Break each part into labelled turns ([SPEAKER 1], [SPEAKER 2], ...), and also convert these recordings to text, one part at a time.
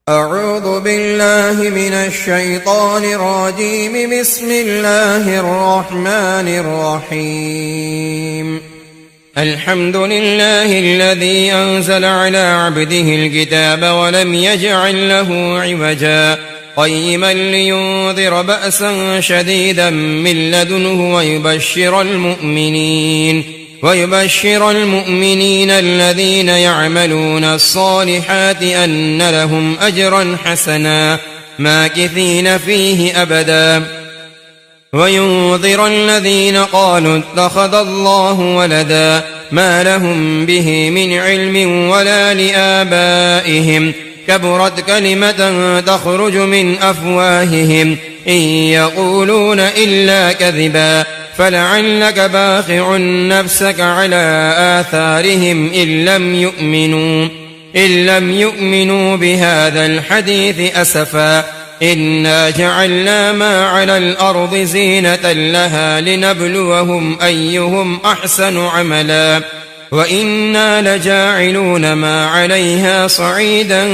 [SPEAKER 1] أعوذ بالله من الشيطان الرجيم. بسم الله الرحمن الرحيم. الحمد لله الذي أنزل على عبده الكتاب ولم يجعل له عوجا قيما لينذر بأسا شديدا من لدنه ويبشر المؤمنين الذين يعملون الصالحات أن لهم أجرا حسنا ماكثين فيه أبدا وينذر الذين قالوا اتخذ الله ولدا ما لهم به من علم ولا لآبائهم كبرت كلمة تخرج من أفواههم إن يقولون إلا كذبا فلعلك باخع نفسك على آثارهم إن لم يؤمنوا بهذا الحديث أسفا إنا جعلنا ما على الأرض زينة لها لنبلوهم أيهم أحسن عملا وإنا لجاعلون ما عليها صعيدا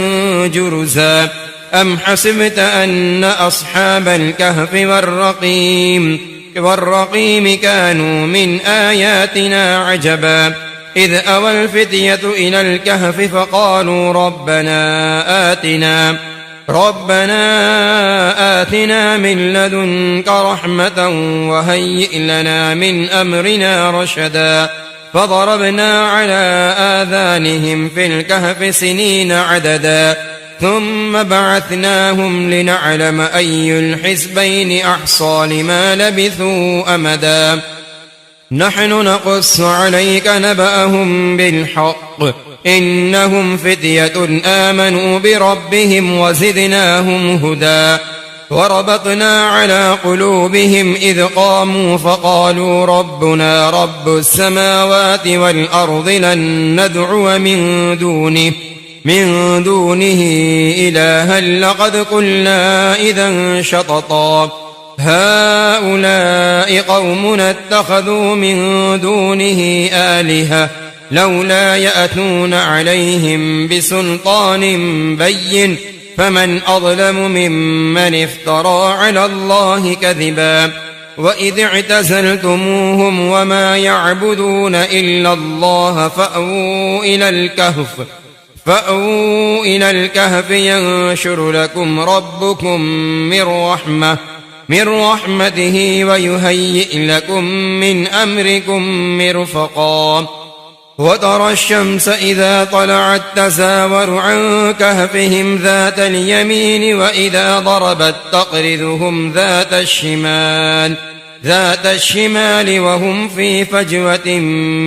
[SPEAKER 1] جرزا أم حسبت أن أصحاب الكهف والرقيم كانوا من آياتنا عجبا إذ أوى الفتية إلى الكهف فقالوا ربنا آتنا من لدنك رحمة وهيئ لنا من أمرنا رشدا فضربنا على آذانهم في الكهف سنين عددا ثم بعثناهم لنعلم أي الحزبين أحصى لما لبثوا أمدا نحن نقص عليك نبأهم بالحق إنهم فتية آمنوا بربهم وزدناهم هدى وربطنا على قلوبهم إذ قاموا فقالوا ربنا رب السماوات والأرض لن ندعو من دونه إلها لقد قلنا إذا شططا هؤلاء قومنا اتخذوا من دونه آلهة لولا يأتون عليهم بسلطان بين فمن أظلم ممن افترى على الله كذبا وإذ اعتزلتموهم وما يعبدون إلا الله فأووا إلى الكهف ينشر لكم ربكم من رحمته ويهيئ لكم من أمركم مرفقا وترى الشمس إذا طلعت تزاور عن كهفهم ذات اليمين وإذا ضربت تقرضهم ذات الشمال وهم في فجوة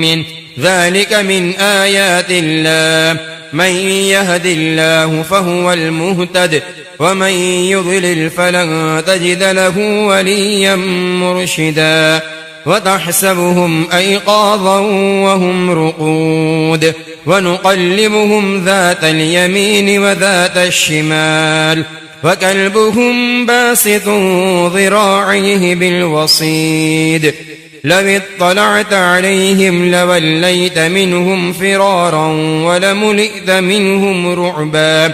[SPEAKER 1] منه ذلك من آيات الله من يهد الله فهو المهتد ومن يضلل فلن تجد له وليا مرشدا وتحسبهم أيقاظا وهم رقود ونقلبهم ذات اليمين وذات الشمال وكلبهم باسط ذراعيه بالوصيد لو اطلعت عليهم لوليت منهم فرارا ولملئت منهم رعبا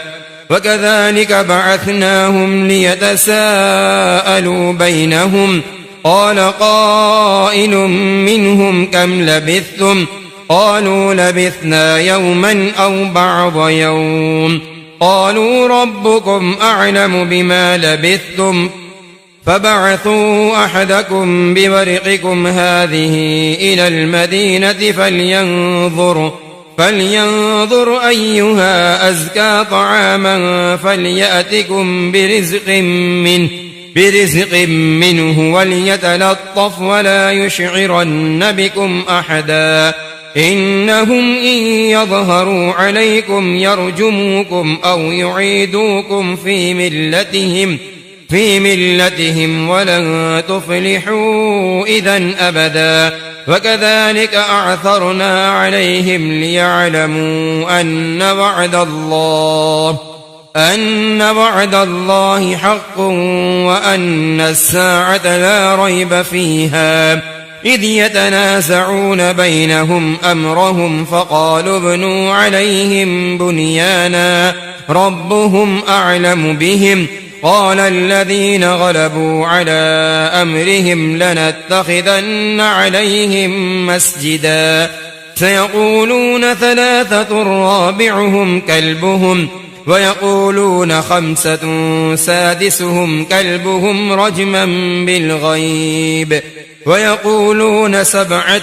[SPEAKER 1] وكذلك بعثناهم ليتساءلوا بينهم قال قائل منهم كم لبثتم قالوا لبثنا يوما أو بعض يوم قالوا ربكم أعلم بما لبثتم فبعثوا أحدكم بورقكم هذه إلى المدينة فلينظر أيها أزكى طعاما فليأتكم برزق منه وليتلطف ولا يشعرن بكم أحدا إنهم إن يظهروا عليكم يرجموكم أو يعيدوكم في ملتهم ولن تفلحوا إذا أبدا وكذلك أعثرنا عليهم ليعلموا أن وعد الله حق وأن الساعة لا ريب فيها إذ يتنازعون بينهم أمرهم فقالوا ابنوا عليهم ربهم أعلم بهم قال الذين غلبوا على أمرهم لنتخذن عليهم مسجدا سيقولون 3 رابعهم كلبهم ويقولون 5 سادسهم كلبهم رجما بالغيب ويقولون 7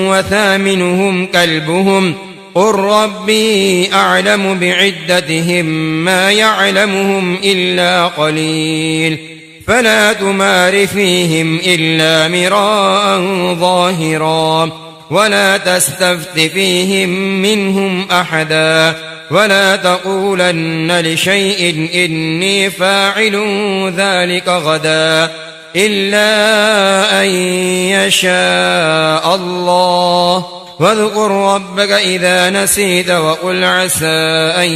[SPEAKER 1] وثامنهم كلبهم قل ربي أعلم بعدتهم ما يعلمهم إلا قليل فلا تمار فيهم إلا مراء ظاهرا ولا تستفت فيهم منهم أحدا ولا تقولن لشيء إني فاعل ذلك غدا إلا أن يشاء الله واذكر ربك إذا نسيت وقل عسى أن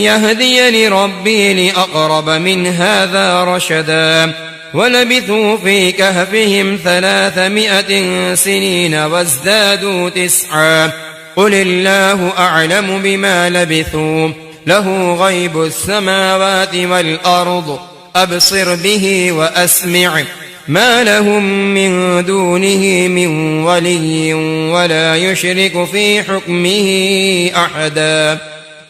[SPEAKER 1] يهديني ربي لأقرب من هذا رشدا ولبثوا في كهفهم 300 سنين وازدادوا 9 قل الله أعلم بما لبثوا له غيب السماوات والأرض أبصر به وأسمع ما لهم من دونه من ولي ولا يشرك في حكمه أحدا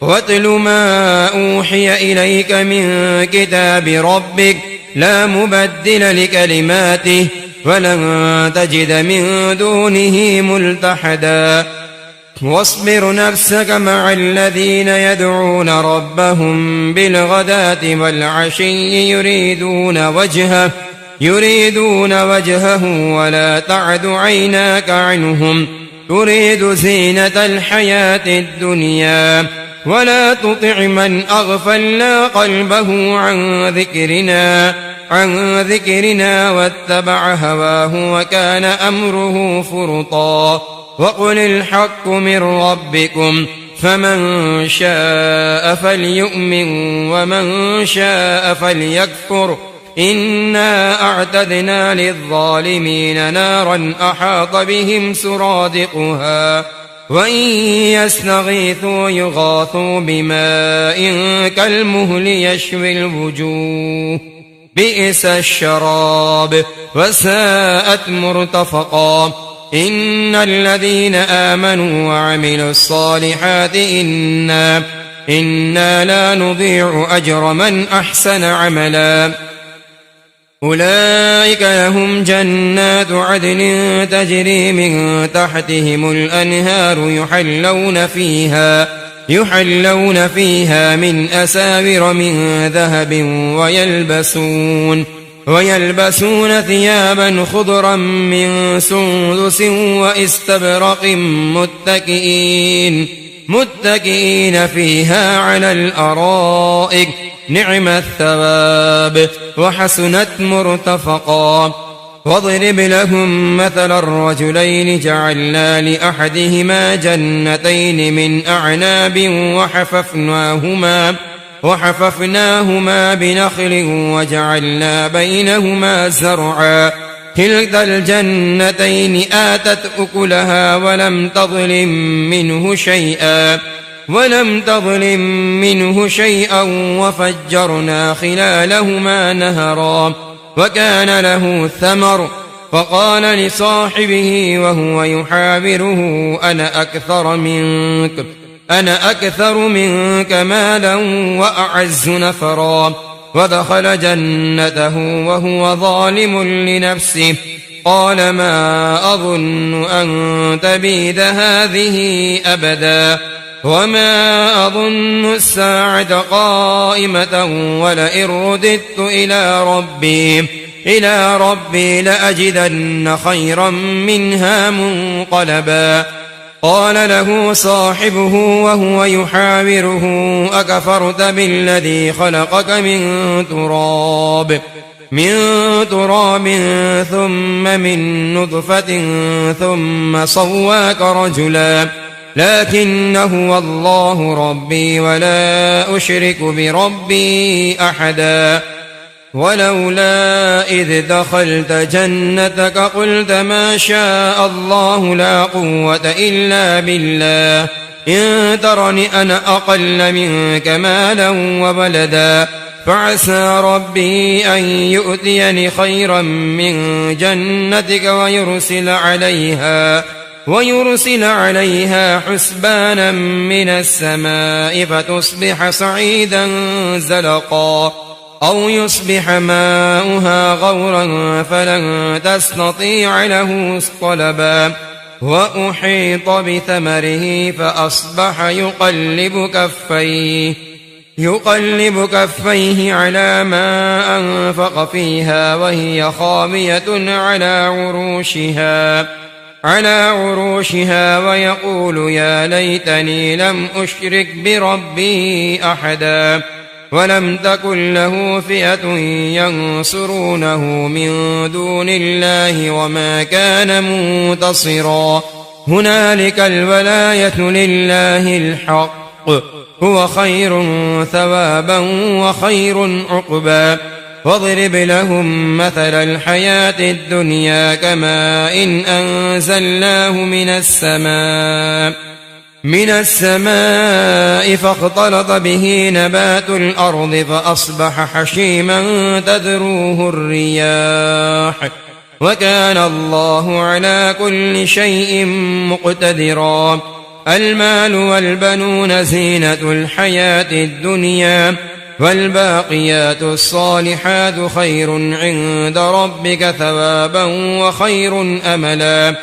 [SPEAKER 1] واتل ما أوحي إليك من كتاب ربك لا مبدل لكلماته ولن تجد من دونه ملتحدا واصبر نفسك مع الذين يدعون ربهم بالغداة والعشي يريدون وجهه ولا تعد عيناك عنهم تريد زينة الحياة الدنيا ولا تطع من أغفلنا قلبه عن ذكرنا واتبع هواه وكان أمره فرطا وقل الحق من ربكم فمن شاء فليؤمن ومن شاء فليكفر إنا أعتدنا للظالمين نارا أحاط بهم سرادقها وإن يستغيثوا يغاثوا بماء كالمهل يشوي الوجوه بئس الشراب وساءت مرتفقا إن الذين آمنوا وعملوا الصالحات إنا لا نضيع أجر من أحسن عملا أولئك لهم جنات عدن تجري من تحتهم الأنهار يحلون فيها من أساور من ذهب ويلبسون ثيابا خضرا من سندس واستبرق متكئين فيها على الأرائك نعم الثواب وحسنت مرتفقا واضرب لهم مثل الرجلين جعلنا لأحدهما جنتين من أعناب وحففناهما بنخل وجعلنا بينهما زرعا كلتا الجنتين آتت أكلها ولم تظلم منه شيئا وفجرنا خلالهما نهرا وكان له ثمر فقال لصاحبه وهو يحاوره أنا أكثر منك مالا وأعز نفرا ودخل جنته وهو ظالم لنفسه قال ما أظن أن تبيد هذه أبدا وما أظن الساعة قائمة ولئن رددت إلى ربي لأجدن خيرا منها منقلبا قال له صاحبه وهو يحاوره أكفرت بالذي خلقك من تراب ثم من نطفة ثم صواك رجلا لكن هو الله ربي ولا أشرك بربي أحدا ولولا إذ دخلت جنتك قلت ما شاء الله لا قوة إلا بالله إن ترني أنا أقل منك مالا وولدا فعسى ربي أن يؤتيني خيرا من جنتك ويرسل عليها حسبانا من السماء فتصبح صعيدا زلقا أو يصبح ماؤها غورا فلن تستطيع له طلبا وأحيط بثمره فأصبح يقلب كفيه على ما أنفق فيها وهي خاوية على عروشها ويقول يا ليتني لم أشرك بربي أحدا ولم تكن له فئة ينصرونه من دون الله وما كان منتصرا هنالك الولاية لله الحق هو خير ثوابا وخير عقبا واضرب لهم مثل الحياة الدنيا كماء إن أنزلناه من السماء فاختلط به نبات الأرض فأصبح حشيما تذروه الرياح وكان الله على كل شيء مقتدرا المال والبنون زينة الحياة الدنيا والباقيات الصالحات خير عند ربك ثوابا وخير أملا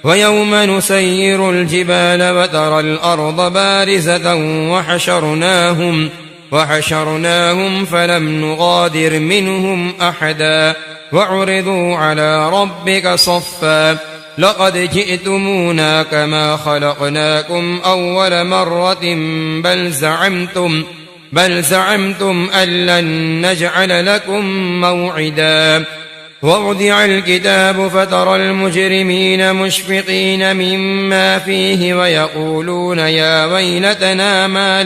[SPEAKER 1] ويوم نسير الجبال وترى الأرض بارزة وحشرناهم فلم نغادر منهم أحدا وعرضوا على ربك صفا لقد جئتمونا كما خلقناكم أول مرة بل زعمتم أن لن نجعل لكم موعدا ووضع الكتاب فترى المجرمين مشفقين مما فيه ويقولون يا ويلتنا ما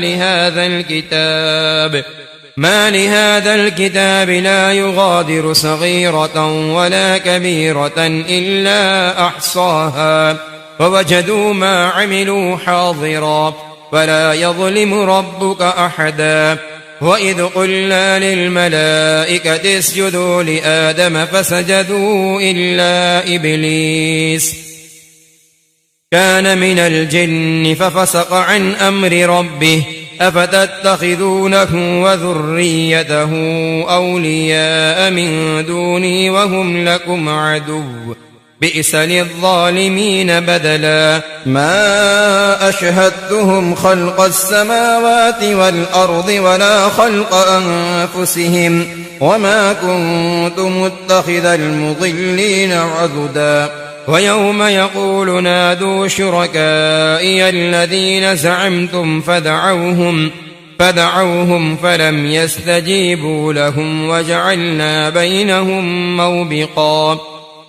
[SPEAKER 1] لهذا الكتاب لا يغادر صغيرة ولا كبيرة إلا أحصاها ووجدوا ما عملوا حاضرا ولا يظلم ربك أحدا وإذ قلنا للملائكة اسجدوا لآدم فسجدوا إلا إبليس كان من الجن ففسق عن أمر ربه أفتتخذونه وذريته أولياء من دوني وهم لكم عدو بئس للظالمين بدلا ما أشهدتهم خلق السماوات والأرض ولا خلق أنفسهم وما كنت متخذ المضلين عضدا ويوم يقول نادوا شركائي الذين زعمتم فدعوهم فلم يستجيبوا لهم وجعلنا بينهم موبقا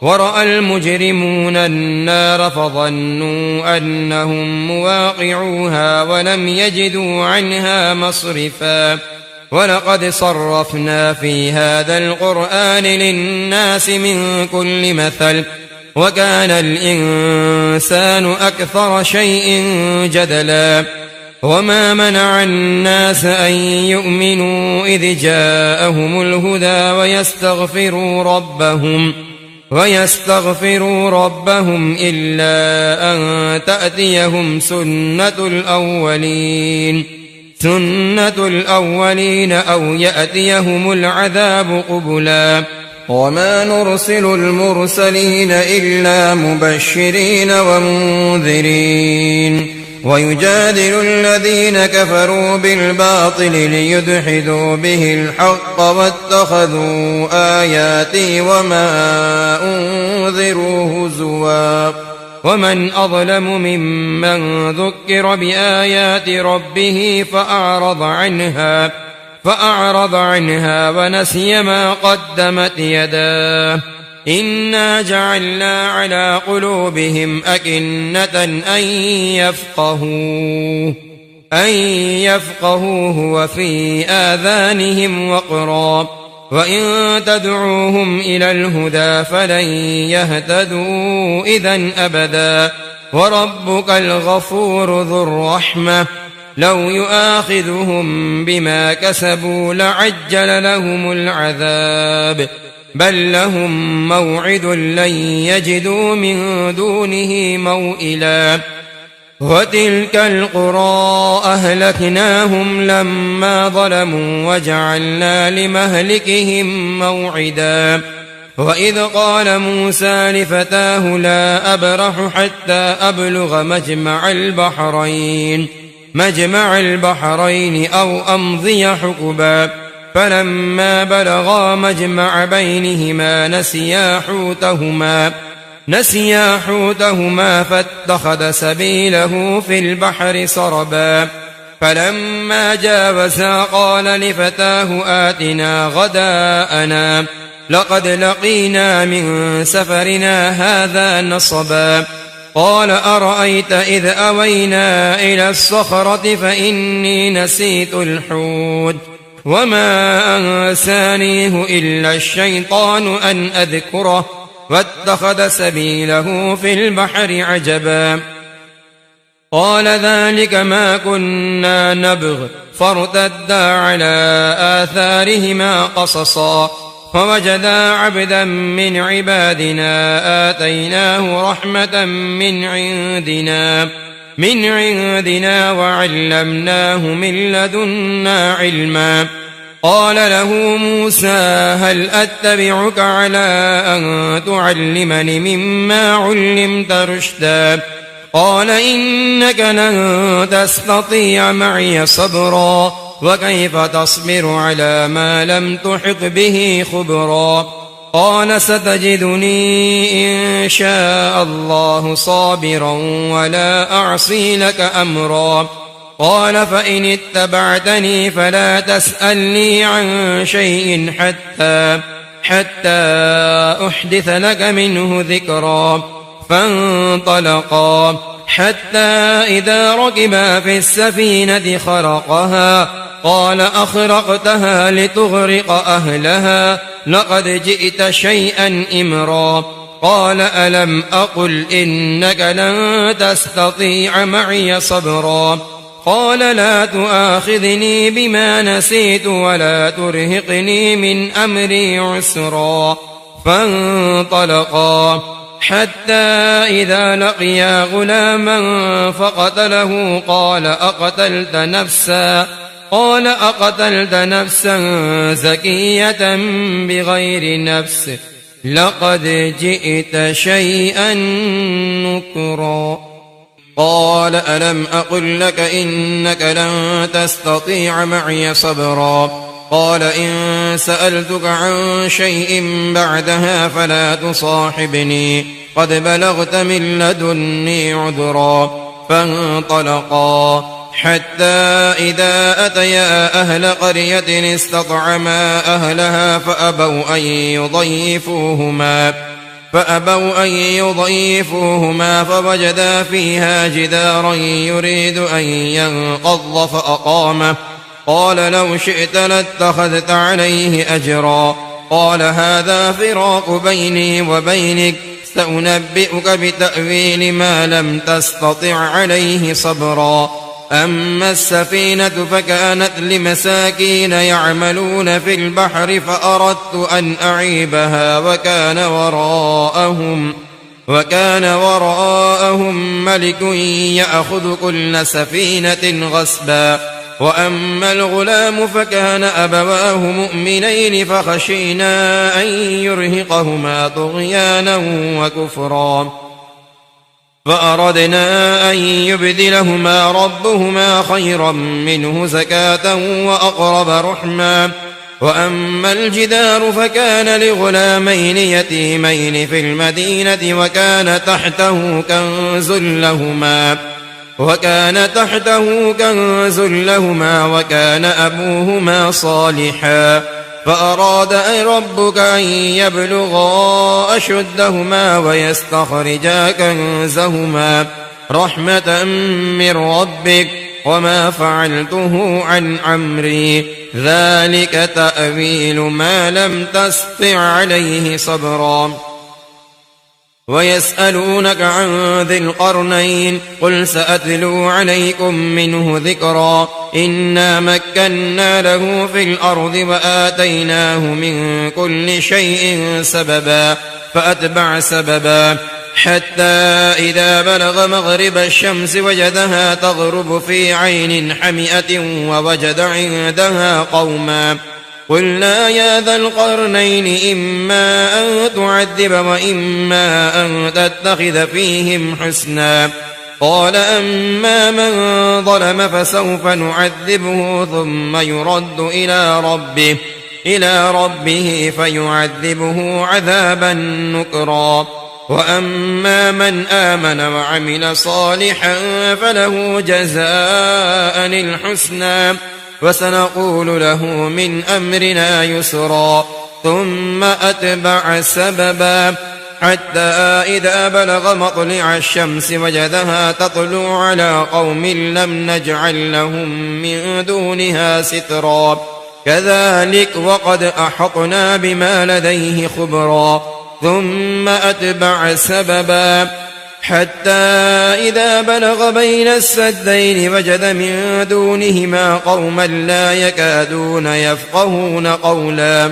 [SPEAKER 1] ورأى المجرمون النار فظنوا أنهم مواقعوها ولم يجدوا عنها مصرفا ولقد صرفنا في هذا القرآن للناس من كل مثل وكان الإنسان أكثر شيء جدلا وما منع الناس أن يؤمنوا إذ جاءهم الهدى ويستغفروا ربهم إلا أن تأتيهم سنة الأولين أو يأتيهم العذاب قبلا وما نرسل المرسلين إلا مبشرين ومنذرين ويجادل الذين كفروا بالباطل ليدحضوا به الحق واتخذوا آياتي وما أنذروا هزوا ومن أظلم ممن ذكر بآيات ربه فأعرض عنها ونسي ما قدمت يداه إنا جعلنا على قلوبهم أكنة أن يفقهوه وفي آذانهم وقرا وإن تدعوهم إلى الهدى فلن يهتدوا إذا أبدا وربك الغفور ذو الرحمة لو يؤاخذهم بما كسبوا لعجل لهم العذاب بل لهم موعد لن يجدوا من دونه موئلا وتلك القرى أهلكناهم لما ظلموا وجعلنا لمهلكهم موعدا وإذ قال موسى لفتاه لا أبرح حتى أبلغ مجمع البحرين أو أمضي حقبا فلما بلغا مجمع بينهما نسيا حوتهما فاتخذ سبيله في البحر سربا فلما جاوزا قال لفتاه آتنا غداءنا لقد لقينا من سفرنا هذا نصبا قال أرأيت إذ أوينا إلى الصخرة فإني نسيت الحوت وما أنسانيه إلا الشيطان أن أذكره واتخذ سبيله في البحر عجبا قال ذلك ما كنا نبغ فارتدا على آثارهما قصصا فوجدا عبدا من عبادنا آتيناه رحمة من عندنا وعلمناه من لدنا علما قال له موسى هل أتبعك على أن تعلمني مما علمت رشدا قال إنك لن تستطيع معي صبرا وكيف تصبر على ما لم تحط به خبرا قال ستجدني إن شاء الله صابرا ولا أعصي لك أمرا قال فإن اتبعتني فلا تسألني عن شيء حتى أحدث لك منه ذكرا فانطلقا حتى إذا ركبا في السفينة خرقها قال أخرقتها لتغرق أهلها لقد جئت شيئا إمرا قال ألم أقل إنك لن تستطيع معي صبرا قال لا تؤاخذني بما نسيت ولا ترهقني من أمري عسرا فانطلقا حتى إذا لقيا غلاما فقتله قال أقتلت نفسا زكية بغير نفس لقد جئت شيئا نكرا قال ألم أقل لك إنك لن تستطيع معي صبرا قال إن سألتك عن شيء بعدها فلا تصاحبني قد بلغت من لدني عذرا فانطلقا حتى إذا أتيا أهل قرية استطعما أهلها فأبوا أن يضيفوهما فوجدا فيها جدارا يريد أن ينقض فأقامه قال لو شئت لاتخذت عليه أجرا قال هذا فراق بيني وبينك سأنبئك بتأويل ما لم تستطع عليه صبرا أما السفينة فكانت لمساكين يعملون في البحر فأردت أن أعيبها وكان وراءهم ملك يأخذ كل سفينة غصبا وأما الغلام فكان أبواه مؤمنين فخشينا أن يرهقهما طغيانا وكفرا فأردنا أن يبدلهما ربهما خيرا منه زكاة وأقرب رحما وأما الجدار فكان لغلامين يتيمين في المدينة وكان تحته كنز لهما وكان أبوهما صالحا فأراد ربك أن يبلغا أشدهما ويستخرجا كنزهما رحمة من ربك وما فعلته عن أمري ذلك تأويل ما لم تستطع عليه صبرا ويسألونك عن ذي القرنين قل سأتلو عليكم منه ذكرا إنا مكنا له في الأرض وآتيناه من كل شيء سببا فأتبع سببا حتى إذا بلغ مغرب الشمس وجدها تغرب في عين حمئة ووجد عندها قوما قلنا يا ذا القرنين إما أن تعذب وإما أن تتخذ فيهم حسنا قال أما من ظلم فسوف نعذبه ثم يرد إلى ربه فيعذبه عذابا نكرا وأما من آمن وعمل صالحا فله جزاء الحسنى وسنقول له من أمرنا يسرا ثم أتبع سببا حتى إذا بلغ مطلع الشمس وجدها تطلع على قوم لم نجعل لهم من دونها سترا كذلك وقد أحطنا بما لديه خبرا ثم أتبع سببا حتى إذا بلغ بين السدين وجد من دونهما قوما لا يكادون يفقهون قولا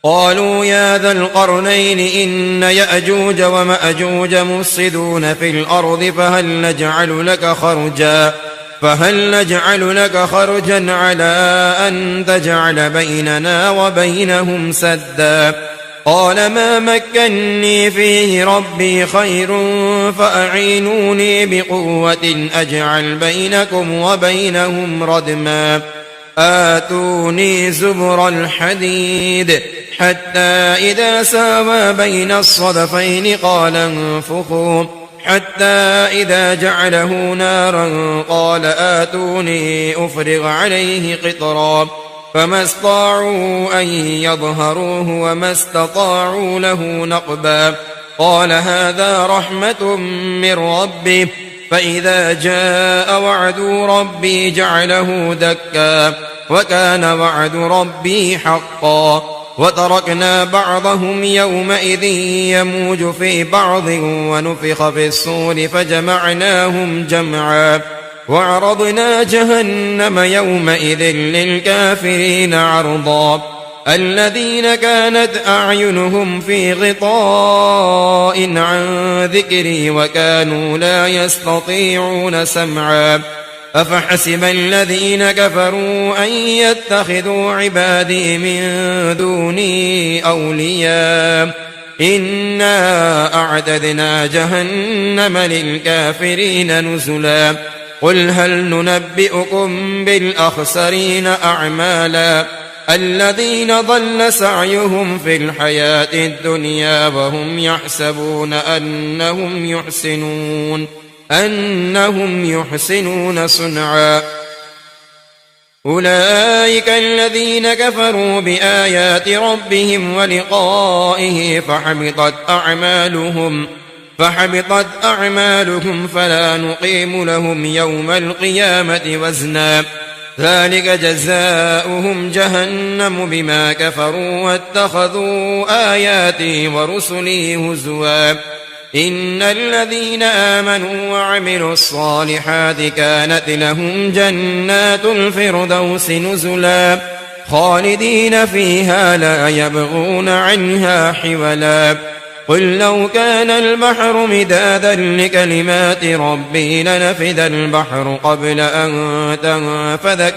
[SPEAKER 1] قالوا يا ذا القرنين إن يأجوج ومأجوج مفسدون في الأرض فهل نجعل لك خرجا على أن تجعل بيننا وبينهم سدا قال ما مكني فيه ربي خير فأعينوني بقوة أجعل بينكم وبينهم ردما آتوني زبر الحديد حتى إذا ساوى بين الصدفين قال انفخوا حتى إذا جعله نارا قال آتوني أفرغ عليه قطرا فما استطاعوا أن يظهروه وما استطاعوا له نقبا قال هذا رحمة من ربي فإذا جاء وعد ربي جعله دكا وكان وعد ربي حقا وتركنا بعضهم يومئذ يموج في بعض ونفخ في الصور فجمعناهم جمعا وعرضنا جهنم يومئذ للكافرين عرضا الذين كانت أعينهم في غطاء عن ذكري وكانوا لا يستطيعون سمعا أفحسب الذين كفروا أن يتخذوا عبادي من دوني أولياء إنا أعتدنا جهنم للكافرين نزلا قل هل ننبئكم بالأخسرين أعمالا الذين ضل سعيهم في الحياة الدنيا وهم يحسبون أنهم يحسنون صنعا أولئك الذين كفروا بآيات ربهم ولقائه فحبطت أعمالهم فلا نقيم لهم يوم القيامة وزنا ذلك جزاؤهم جهنم بما كفروا واتخذوا آياتي ورسلي هزوا إن الذين آمنوا وعملوا الصالحات كانت لهم جنات الفردوس نزلا خالدين فيها لا يبغون عنها حولا قل لو كان البحر مدادا لكلمات ربي لنفد البحر قبل أن تنفذ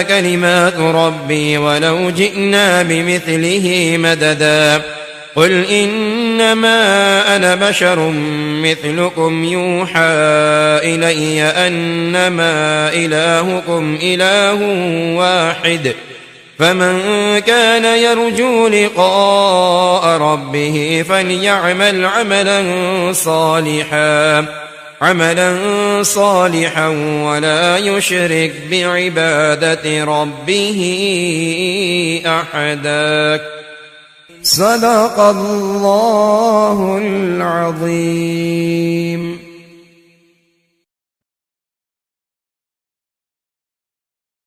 [SPEAKER 1] كلمات ربي ولو جئنا بمثله مددا قل إنما أنا بشر مثلكم يوحى إلي أنما إلهكم إله واحد فمن كان يرجو لقاء ربه فليعمل عملا صالحا ولا يشرك بعبادة ربه أحدا صدق الله العظيم.